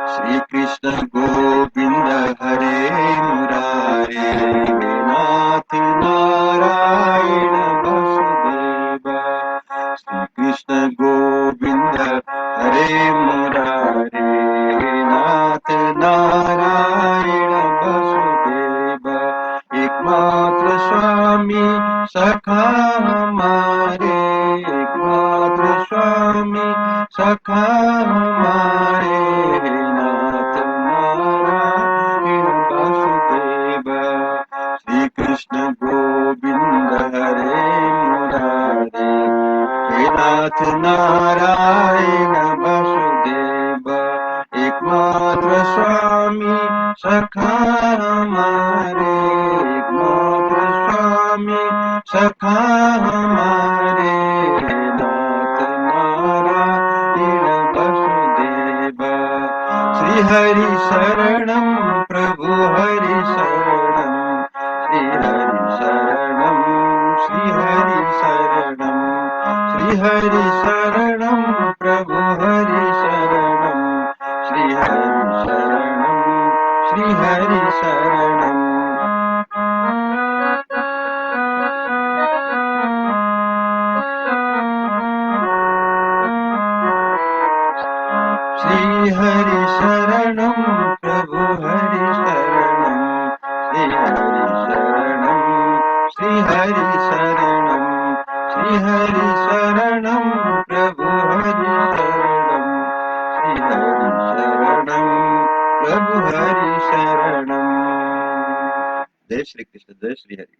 श्री कृष्ण गोविंद हरे मुरारे, हे नाथ नारायण वासुदेव। श्री कृष्ण गोविंद हरे मुरारे, हे नाथ नारायण वासुदेव। एकमात्र स्वामी सखा हमारे, एकमात्र स्वामी सखा हमारे, हे नाथ नारायण वासुदेव। श्री कृष्ण गोविंद हरे मुरारे, हे नाथ नारायण वासुदेव। एकमात्र स्वामी सखा हमारे, एकमात्र स्वामी सखा हमारे, हे नाथ नारायण वासुदेव। श्री हरि शरणम प्रभु हरि शरणम, श्री हरि शरणम, श्री हरि शरणम, श्री हरि शरणम प्रभु हरि शरणम, श्री हरि शरणम, श्री हरि शरणम। श्री हरि शरणम प्रभु हरि शरणम, श्री हरि शरणम, श्री हरि शरणम, श्री हरि शरणम प्रभु हरि शरणम, श्री हरि शरणम प्रभु हरि शरणम। जय श्री कृष्ण, जय श्री हरि।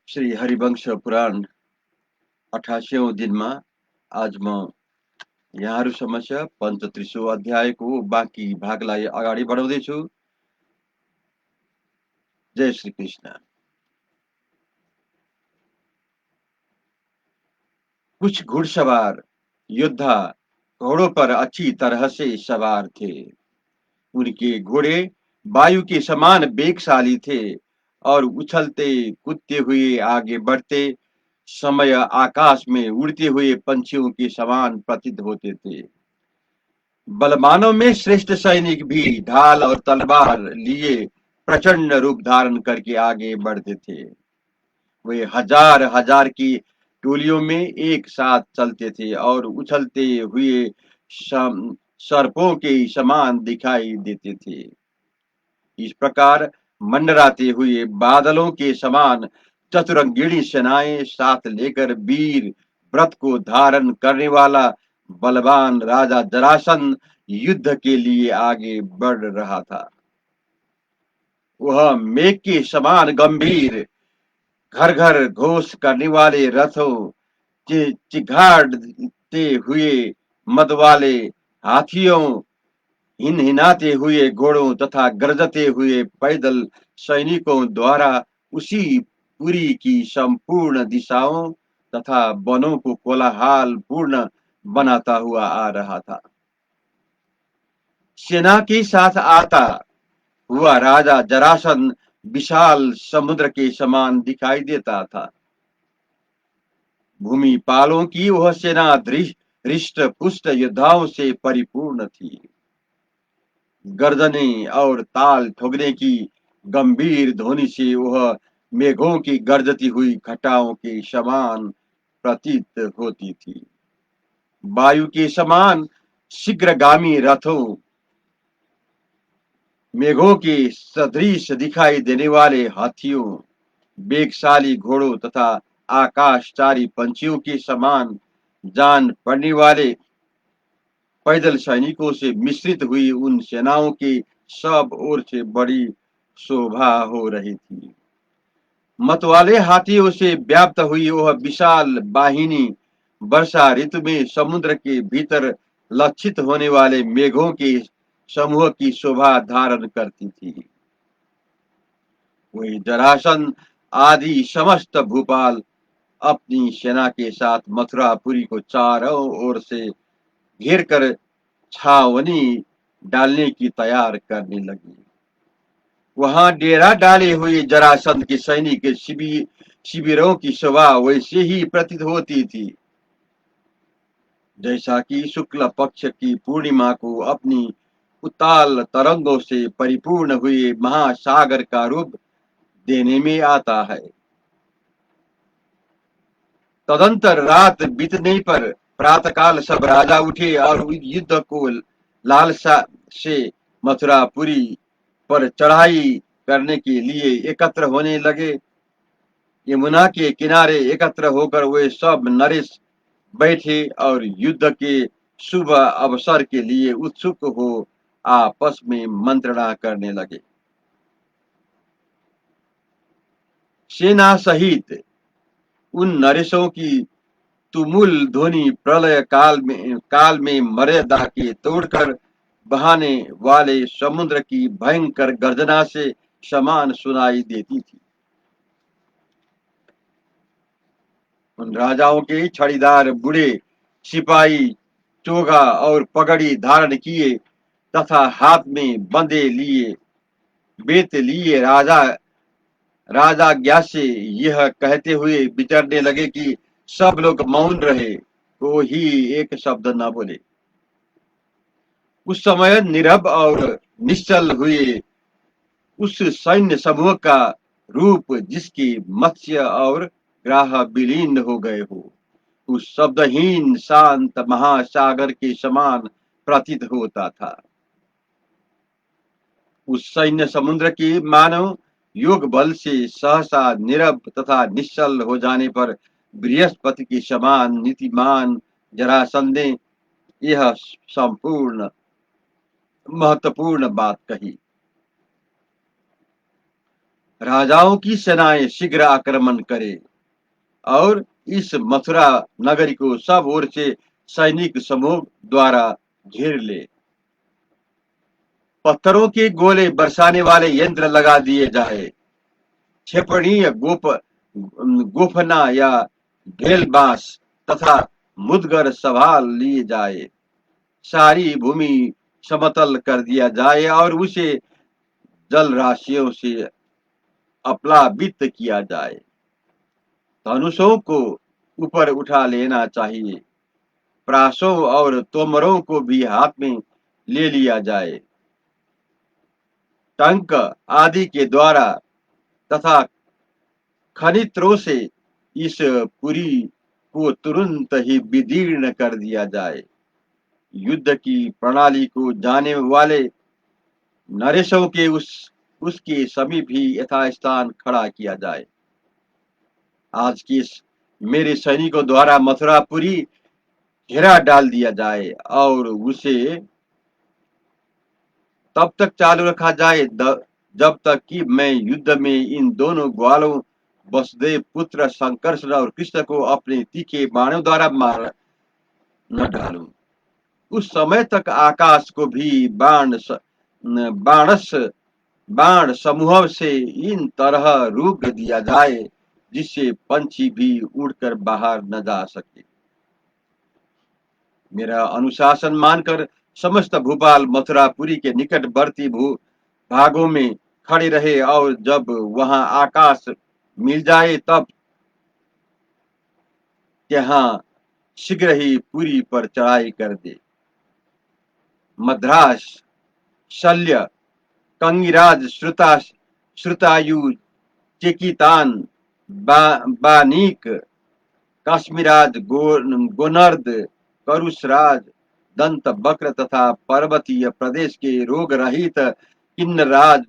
श्री हरिवंश पुराण 88औं दिनमा आज म यहाँहरु समक्ष 35औं अध्यायको बाँकी भागलाई अगाडि बढाउँदैछु। जय श्री कृष्ण। कुछ घुड़सवार योद्धा घोड़ों पर अच्छी तरह से सवार थे। उनके घोड़े वायु के समान वेगशाली थे और उछलते कूदते हुए आगे बढ़ते समय आकाश में उड़ते हुए पंछियों के समान प्रतीत होते थे। बलवानों में श्रेष्ठ सैनिक भी ढाल और तलवार लिए प्रचंड रूप धारण करके आगे बढ़ते थे। वे हजार हजार की टोलियों में एक साथ चलते थे और उछलते हुए सर्पों के समान दिखाई देते थे। इस प्रकार मंडराते हुए बादलों के समान चतुरंगिणी सेनाएं साथ लेकर वीर व्रत को धारण करने वाला बलवान राजा जरासंध युद्ध के लिए आगे बढ़ रहा था। वह मेघ के समान गंभीर, घर घर घोष करने वाले रथों, चिघाड़ते हुए मद वाले हाथियों, हिनहिनाते हुए घोड़ों तथा गरजते हुए पैदल सैनिकों द्वारा उसी पुरी की संपूर्ण दिशाओं तथा वनों को कोलाहल पूर्ण बनाता हुआ आ रहा था। सेना के साथ आता हुआ राजा जरासंध विशाल समुद्र के समान दिखाई देता था। भूमिपालों की वह सेना हृष्ट पुष्ट योद्धाओं से परिपूर्ण थी। गर्जने और ताल ठोकने की गंभीर ध्वनि से वह मेघों की गर्जती हुई घटाओं के समान प्रतीत होती थी। वायु के समान शीघ्रगामी रथों, मेघों के सदृश दिखाई देने वाले हाथियों, वेगशाली घोड़ों तथा आकाशचारी पंछियों के समान जान पड़ने वाले पैदल सैनिकों से मिश्रित हुई उन सेनाओं की सब ओर से बड़ी शोभा हो रही थी। मतवाले हाथियों से व्याप्त हुई वह विशाल वाहिनी वर्षा ऋतु में समुद्र के भीतर लक्षित होने वाले मेघों के समूह की शोभा धारण करती थी। वही जरासंध आदि समस्त भूपाल अपनी सेना के साथ मथुरापुरी को चारों ओर से घेर कर छावनी डालने की तैयार करने लगी। वहां डेरा डाले हुए जरासंध के सैनिक शिविरों की शोभा वैसे ही प्रतीत होती थी जैसा कि शुक्ल पक्ष की पूर्णिमा को अपनी उताल तरंगों से परिपूर्ण हुए महासागर का रूप देने में आता है। तदंतर रात बीतने पर प्रातःकाल सब राजा उठे और युद्ध को लालसा से मथुरापुरी पर चढ़ाई करने के लिए एकत्र होने लगे। यमुना के किनारे एकत्र होकर वे सब नरेश बैठे और युद्ध के शुभ अवसर के लिए उत्सुक हो आपस में मंत्रणा करने लगे। सेना सहित उन नरेशों की तुमुल ध्वनि प्रलय काल में मर्यादा के तोड़कर बहाने वाले समुद्र की भयंकर गर्जना से समान सुनाई देती थी। उन राजाओं के छड़ीदार बूढ़े सिपाही चोगा और पगड़ी धारण किए तथा हाथ में बंधे लिए बेत लिए राजा राजाज्ञा से यह कहते हुए विचरने लगे कि सब लोग मौन रहे, तो ही एक शब्द न बोले। उस समय नीरव और निश्चल हुए उस सैन्य समूह का रूप जिसकी मत्स्य और ग्राह विलीन हो गए हो, उस शब्दहीन शांत महासागर के समान प्रतीत होता था। उस सैन्य समुद्र की मानव योग बल से सहसा नीरव तथा निश्चल हो जाने पर बृहस्पति के समान नीतिमान जरासंध ने यह संपूर्ण महत्वपूर्ण बात कही। राजाओं की सेनाएं शीघ्र आक्रमण करे और इस मथुरा नगरी को सब ओर से सैनिक समूह द्वारा घेर ले। पत्थरों के गोले बरसाने वाले यंत्र लगा दिए जाए, क्षेपणीय गोफना या ढेल बांस तथा मुदगर संभाल लिए जाए, सारी भूमि समतल कर दिया जाए और उसे जल राशियों से अप्लावित किया जाए। धनुषों को ऊपर उठा लेना चाहिए, प्रासों और तोमरों को भी हाथ में ले लिया जाए। टंक आदि के द्वारा तथा खनित्रों से इस पुरी को तुरंत ही विदीर्ण कर दिया जाए। युद्ध की प्रणाली को जाने वाले नरेशों के उसके समीप ही यथास्थान खड़ा किया जाए। आज की मेरे सैनिकों द्वारा मथुरापुरी घेरा डाल दिया जाए और उसे तब तक चालू रखा जाए जब तक कि मैं युद्ध में इन दोनों ग्वालों वसुदेव पुत्र संकर्षण और कृष्ण को अपने तीखे बाणों द्वारा मार न डालूं। उस समय तक आकाश को भी बाणस बाण समूह से इन तरह रोक दिया जाए जिससे पंछी भी उड़कर बाहर न जा सके। मेरा अनुशासन मानकर समस्त भूपाल मथुरापुरी के निकटवर्ती भू भागों में खड़े रहे और जब वहां आकाश मिल जाए तब यहाँ शीघ्र ही पुरी पर चढ़ाई कर दे। मद्रास, शल्य, कंगिराज, श्रुतायु, चेकितान, बानीक, काश्मीराज, गोनर्द, करुषराज, दंत बक्र तथा पर्वतीय प्रदेश के रोग रहित किन्नराज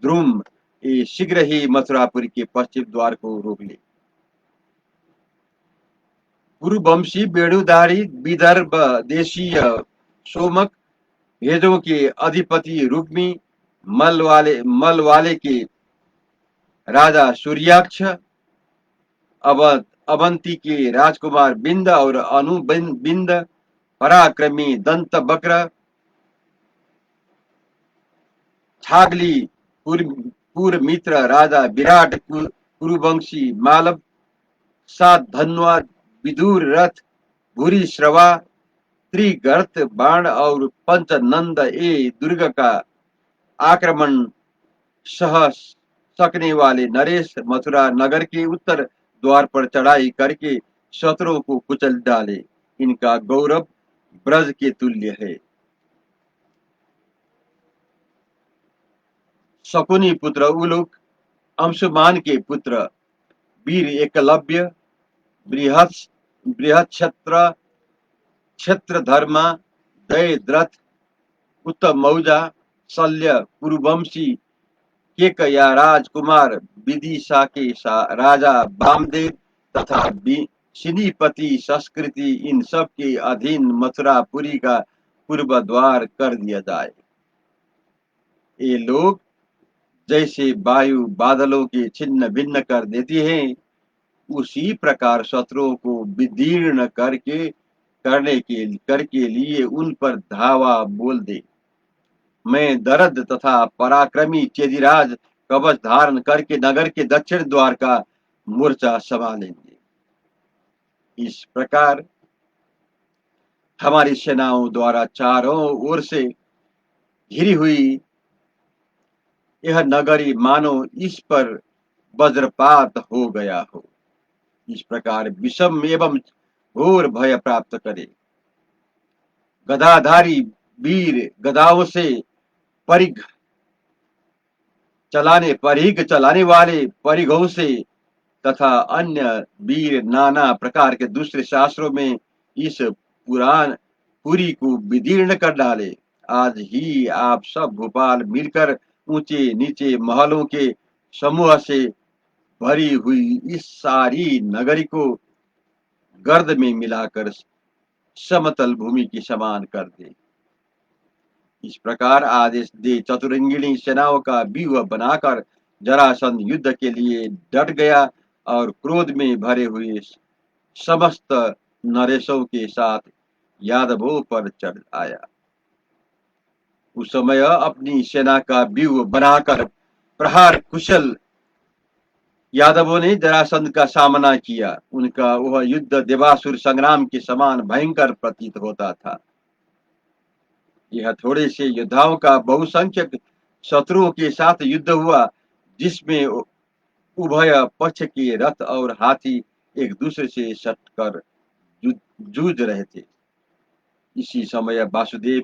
ध्रुम ये शीघ्र ही मथुरापुरी के पश्चिम द्वार को रोक ले। कुरुवंशी वेणुधारी विदर्भ देशीय सोमक भेदों के अधिपति रुक्मी मल वाले के राजा सूर्याक्ष अवंती के राजकुमार बिंद और बिंद पराक्रमी दंत बक्र छागली पूर्व मित्र राजा विराट कुरुवंशी मालव सात धनवा विदुर रथ भूरी श्रवा त्रिगर्त बाण और पंचनंद दुर्ग का आक्रमण सह सकने वाले नरेश मथुरा नगर के उत्तर द्वार पर चढ़ाई करके शत्रुओं को कुचल डाले। इनका गौरव ब्रज के तुल्य है। शकुनी पुत्र उलुक, अंशुमान के पुत्र वीर एकलव्य, बृहत् बृहक्षत्र क्षेत्र धर्मा दयद्रथ उत्तम मौजा शल्य कुरुवंशी केकया राजकुमार विदिशा के राजा वामदेव तथा सिनीपति संस्कृति इन सब के अधीन मथुरापुरी का पूर्व द्वार कर दिया जाए। ये लोग जैसे वायु बादलों के छिन्न भिन्न कर देती है, उसी प्रकार शत्रुओं को विदीर्ण करके लिए उन पर धावा बोल दे। मैं दरद तथा पराक्रमी चेदिराज कवच धारण करके नगर के दक्षिण द्वार का मोर्चा संभालेंगे। इस प्रकार हमारी सेनाओं द्वारा चारों ओर से घिरी हुई यह नगरी मानो इस पर वज्रपात हो गया हो। इस प्रकार विषम एवं घोर भय प्राप्त करे। गदाधारी वीर गदाओं से परिघ चलाने वाले परिघों से तथा अन्य वीर नाना प्रकार के दूसरे शास्त्रों में इस पुरी को विदीर्ण कर डाले। आज ही आप सब भोपाल मिलकर ऊंचे नीचे महलों के समूह से भरी हुई इस सारी नगरी को गर्द में मिलाकर समतल भूमि की समान कर दे। इस प्रकार आदेश दे चतुरंगिणी सेनाओं का व्यूह बनाकर जरासंध युद्ध के लिए डट गया और क्रोध में भरे हुए समस्त नरेशों के साथ यादवों पर चढ़ आया। उस समय अपनी सेना का व्यूह बनाकर प्रहार कुशल यादवों ने जरासंध का सामना किया। उनका वह युद्ध देवासुर संग्राम के समान भयंकर प्रतीत होता था। यह थोड़े से योद्धाओं का बहुसंख्यक शत्रुओं के साथ युद्ध हुआ, जिसमें उभय पक्ष के रथ और हाथी एक दूसरे से सटकर जूझ रहे थे। इसी समय वासुदेव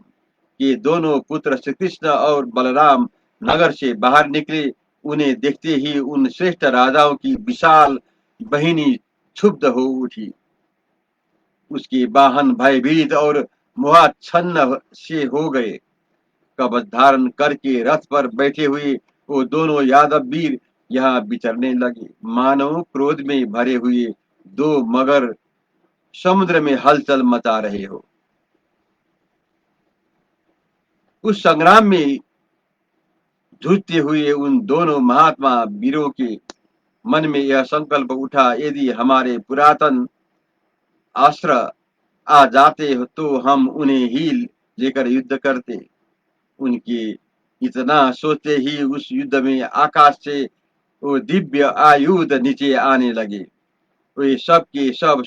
के दोनों पुत्र श्री कृष्ण और बलराम नगर से बाहर निकले। उन्हें देखते ही उन श्रेष्ठ राजाओं की विशाल बहिनी क्षुब्ध हो उठी। उसके वाहन भयभीत और मोहाच्छन्न से हो गए। कवच धारण करके रथ पर बैठे हुए वो दोनों यादव वीर यहाँ विचरने लगे, मानो क्रोध में भरे हुए दो मगर समुद्र में हलचल मचा रहे हो। उस संग्राम में जूझते हुए उन दोनों महात्मा वीरों के मन में यह संकल्प उठा, यदि हमारे पुरातन अस्त्र आ जाते तो हम उन्हें ही लेकर युद्ध करते। उनके इतना सोचते ही उस युद्ध में आकाश से वो दिव्य आयुध नीचे आने लगे। वे सब के सब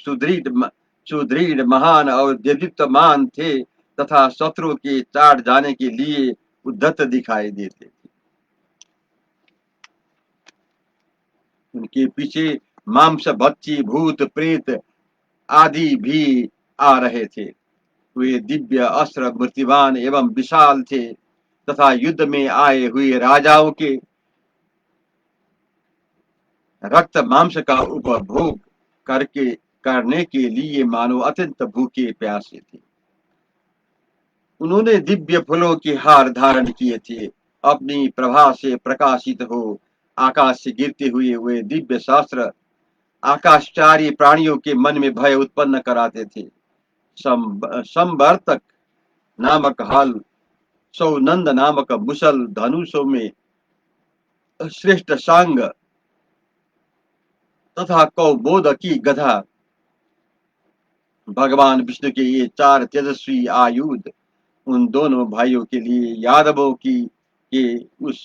सुदृढ़ महान और देदीप्यमान थे तथा शत्रु के चाट जाने के लिए उद्धत दिखाई देते थे। उनके पीछे मांस भक्षी भूत प्रेत आदि भी आ रहे थे। वे दिव्य अस्त्र मूर्तिवान एवं विशाल थे तथा युद्ध में आए हुए राजाओं के रक्त मांस का उपभोग करने के लिए मानो अत्यंत भूखे प्यासे थे। उन्होंने दिव्य फूलों के हार धारण किए थे। अपनी प्रभा से प्रकाशित हो आकाश से गिरते हुए वे दिव्य शास्त्र आकाशचारी प्राणियों के मन में भय उत्पन्न कराते थे। संवर्तक नामक हल, सौनंद नामक मुसल, धनुषों में श्रेष्ठ सांग तथा कौबोध की गधा, भगवान विष्णु के ये चार तेजस्वी आयुध उन दोनों भाइयों के लिए यादवों की के उस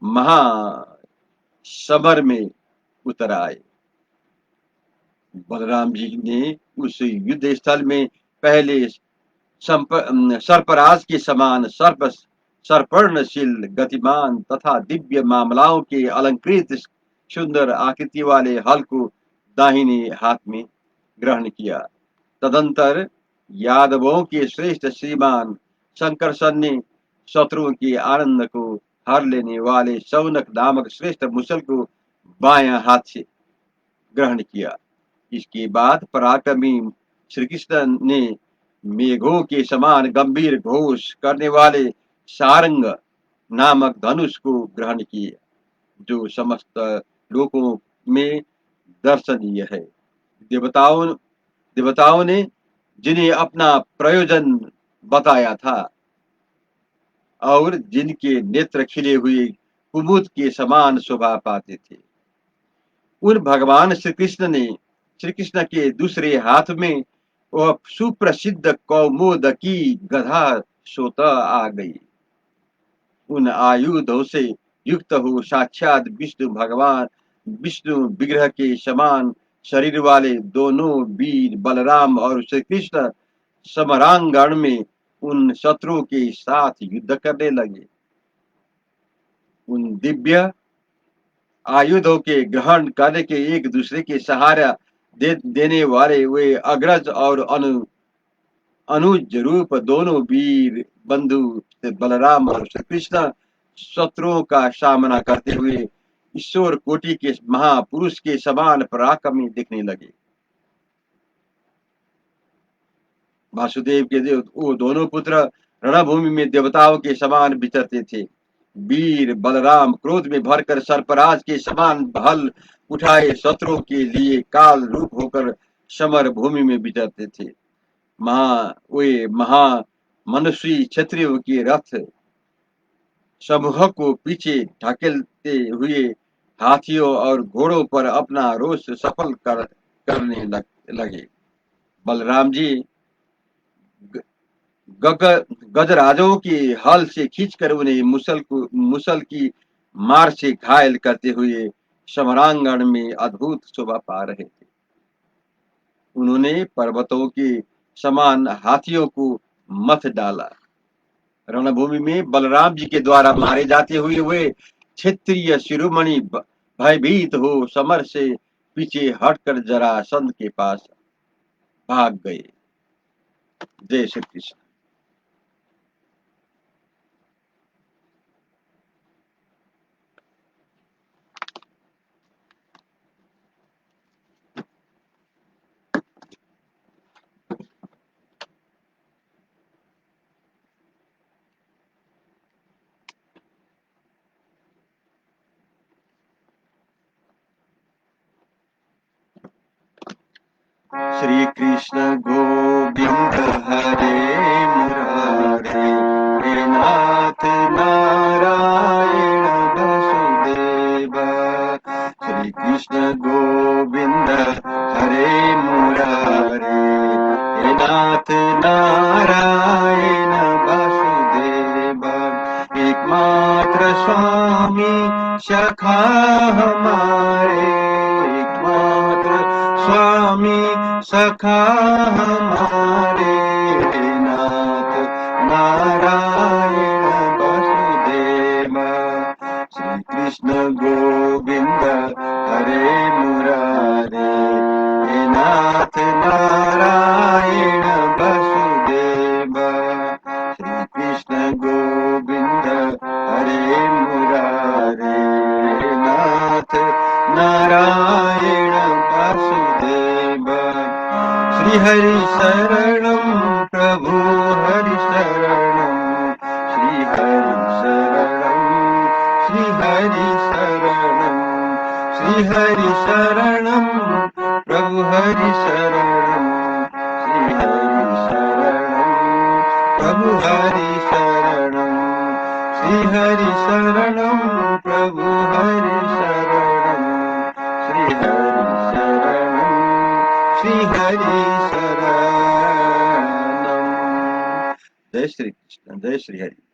महा समर में उतर आए। बलराम जी ने उस युद्ध स्थल में पहले सर्पराज के समान सर्पणशील, गतिमान तथा दिव्य मामलाओं के अलंकृत सुंदर आकृति वाले हल को दाहिने हाथ में ग्रहण किया। तदंतर यादवों के श्रेष्ठ श्रीमान शंकरसन ने शत्रुओं के आनंद को हर लेने वाले शौनक नामक श्रेष्ठ मुसल को बायां हाथ से ग्रहण किया। इसके बाद पराक्रमी श्री कृष्ण ने मेघों के समान गंभीर घोष करने वाले सारंग नामक धनुष को ग्रहण किया, जो समस्त लोकों में दर्शनीय है। देवताओं देवताओं ने जिन्हें अपना प्रयोजन बताया था और जिनके नेत्र खिले हुए कुमुद के समान शोभा पाते थे, उन भगवान श्री कृष्ण के दूसरे हाथ में वह सुप्रसिद्ध कौमोदकी गधा स्वतः आ गई। उन आयुधों से युक्त हो साक्षात विष्णु विग्रह के समान शरीर वाले दोनों वीर बलराम और श्री कृष्ण समरांगण में उन शत्रुओं के साथ युद्ध करने लगे। उन दिव्य आयुधों के ग्रहण करने के एक दूसरे के सहारा देने वाले वे अग्रज और अनुज रूप दोनों वीर बंधु बलराम और श्री कृष्ण शत्रुओं का सामना करते हुए ईश्वर कोटि के महापुरुष के समान पराक्रमी दिखने लगे। वासुदेव के वो दोनों पुत्र रणभूमि में देवताओं के समान विचरते थे। वीर बलराम क्रोध में भरकर सर्पराज के समान हल उठाए शत्रुओं के लिए काल रूप होकर समर भूमि में विचरते थे। वे महा मनुष्य क्षत्रियों के रथ समूह को पीछे ढकेलते हुए हाथियों और घोड़ों पर अपना रोष सफल करने लगे। बलराम जी गजराजों के हल से खींचकर उन्हें मुसल की मार से घायल करते हुए समरांगण में अद्भुत शोभा पा रहे थे। उन्होंने पर्वतों के समान हाथियों को मथ डाला। रणभूमि में बलराम जी के द्वारा मारे जाते हुए वे क्षेत्रीय शिरोमणि भयभीत हो समर से पीछे हटकर जरासंध के पास भाग गए। जय श्री कृष्ण। श्री कृष्ण गोविंद हरे मुरारे, हे नाथ नारायण वसुदेवा। श्री कृष्ण गोविंद हरे मुरारे, हे नाथ नारायण वसुदेवा। एकमात्र स्वामी सखा हमारे, एकमात्र स्वामी सखा हमारे, नाथ नारायण वसुदेवा। श्री कृष्ण गोविंद हरे मुरारे, हे नाथ नारायण वसुदेवा। श्री कृष्ण गोविंद हरे मुरारे, हे नाथ नारायण वासुदेवा। श्री हरि शरणं प्रभु हरि शरणं, श्री हरि शरणं, श्री हरि शरणं, श्री हरि शरणम प्रभु हरि शरणम श्री हरि शरणम प्रभु हरि शरणम श्री हरि शरणम प्रभु हरि शरणम श्री हरि शरणम श्री हरि शरणम। जय श्री कृष्ण, जय श्री हरि।